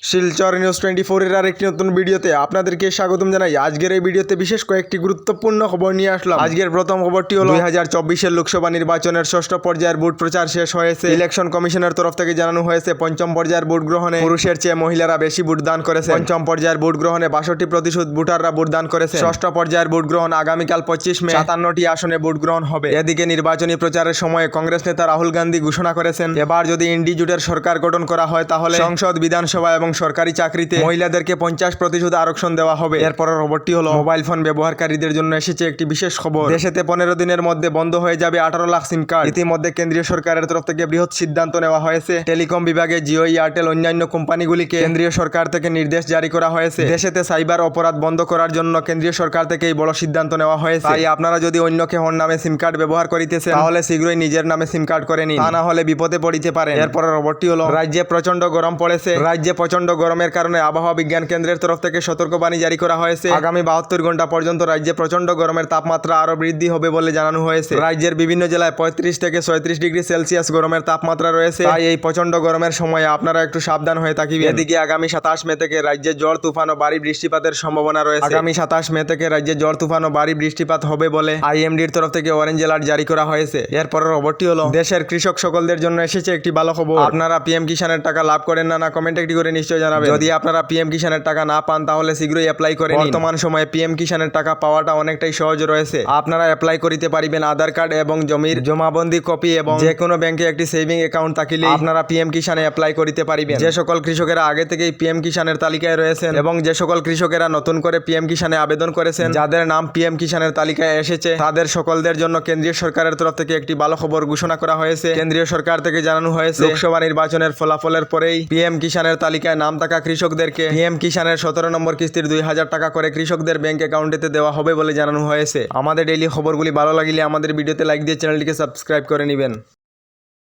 Silchar news 24 এর আরেকটি নতুন ভিডিওতে আপনাদেরকে স্বাগতম জানাই। আজকের এই ভিডিওতে বিশেষ কয়েকটি গুরুত্বপূর্ণ খবর নিয়ে আসলাম। আজকের প্রথম খবরটি হলো 2024 লোকসভা নির্বাচনের ষষ্ঠ পর্যায়ের ভোট প্রচার শেষ হয়েছে। ইলেকশন কমিশনের তরফ থেকে জানানো হয়েছে পঞ্চম পর্যায়ের ভোট গ্রহণে পুরুষের চেয়ে মহিলারা বেশি ভোট দান করেছে। পঞ্চম পর্যায়ের ভোট গ্রহণে 62% ভোটাররা ভোট দান করেছে। ষষ্ঠ পর্যায়ের ভোট গ্রহণ আগামীকাল 25 মে 57টি আসনে ভোট গ্রহণ হবে। এদিকে নির্বাচনী প্রচারের সময় কংগ্রেস নেতা রাহুল গান্ধী ঘোষণা করেছেন, এবার যদি ইন্ডি জোটের সরকার গঠন করা হয় তাহলে সংসদ, বিধানসভা এবং সরকারি চাকরিতে মহিলাদেরকে 50% আরক্ষণ দেওয়া হবে। এরপরের খবরটি হলো মোবাইল ফোন ব্যবহারকারীদের জন্য এসেছে একটি বিশেষ খবর। দেশেতে 15 দিনের মধ্যে বন্ধ হয়ে যাবে 18 লাখ সিম কার্ড। ইতিমধ্যে কেন্দ্রীয় সরকারের তরফ থেকে বৃহৎ সিদ্ধান্ত নেওয়া হয়েছে। টেলিকম বিভাগে জিও, এয়ারটেল অন্যান্য কোম্পানিগুলিকে কেন্দ্রীয় সরকার থেকে নির্দেশ জারি করা হয়েছে। দেশেতে সাইবার অপরাধ বন্ধ করার জন্য কেন্দ্রীয় সরকার থেকে এই বড় সিদ্ধান্ত নেওয়া হয়েছে। তাই আপনারা যদি অন্য কেউ নামে সিম কার্ড ব্যবহার করিতেছেন তাহলে শীঘ্রই নিজের নামে সিম কার্ড করে নিন, তা না হলে বিপদে পড়িতে পারেন। এরপরের খবরটি হলো রাজ্যে প্রচন্ড গরম পড়েছে। রাজ্যে প্রচন্ড গরমের কারণে আবহাওয়া বিজ্ঞান কেন্দ্রের তরফ থেকে সতর্কবাণী জারি করা হয়েছে। আগামী 72 ঘন্টা পর্যন্ত রাজ্যে প্রচন্ড গরমের তাপমাত্রা আরো বৃদ্ধি হবে বলে জানানো হয়েছে। রাজ্যের বিভিন্ন জেলায় 35 থেকে 36 ডিগ্রি সেলসিয়াস গরমের তাপমাত্রা রয়েছে। তাই এই প্রচন্ড গরমের সময় আপনারা একটু সাবধান হয়ে থাকিবেন। এদিকে আগামী 27 মে থেকে রাজ্যে ঝড় তুফান ও ভারী বৃষ্টিপাতের সম্ভাবনা রয়েছে। আগামী 27 মে থেকে রাজ্যে ঝড় তুফান ও ভারী বৃষ্টিপাত হবে বলে আইএমডির তরফ থেকে অরেঞ্জ অ্যালার্ট জারি করা হয়েছে। এরপরের খবরটি হলো দেশের কৃষক সকলদের জন্য এসেছে একটি ভালো খবর। আপনারা পিএম কিষানের টাকা লাভ করেন না কমেন্টে একটি করে নিশ্চয়ই জানাবেন। যদি আপনারা পিএম কিষানের টাকা না পান তাহলে শীঘ্রই অ্যাপ্লাই করে নিন। বর্তমান সময়ে পিএম কিষানের টাকা পাওয়াটা অনেকটাই সহজ রয়েছে। আপনারা অ্যাপ্লাই করিতে পারিবেন আধার কার্ড এবং জমির জমাবন্দি কপি এবং যে কোনো ব্যাংকে একটি সেভিং অ্যাকাউন্ট থাকিলে আপনারা পিএম কিষানে অ্যাপ্লাই করিতে পারিবেন। যে সকল কৃষকেরা আগে থেকেই পিএম কিষানের তালিকায় রয়েছেন এবং যে সকল কৃষকেরা নতুন করে পিএম কিষানে আবেদন করেছেন, যাদের নাম পিএম কিষানের তালিকায় এসেছে, তাদের সকলদের জন্য কেন্দ্রীয় সরকারের তরফ থেকে একটি ভালো খবর ঘোষণা করা হয়েছে। কেন্দ্রীয় সরকার থেকে জানানো হয়েছে লোকসভা নির্বাচনের ফলাফলের পরেই পিএম কিষানের তালিকায় নাম থাকা কৃষকদেরকে পিএম কিষানের 17 নম্বর কিস্তির 2000 টাকা করে কৃষকদের ব্যাংক অ্যাকাউন্টেতে দেওয়া হবে বলে জানানো হয়েছে। আমাদের ডেইলি খবরগুলি ভালো লাগলে আমাদের ভিডিওতে লাইক দিয়ে চ্যানেলটিকে সাবস্ক্রাইব করে নেবেন।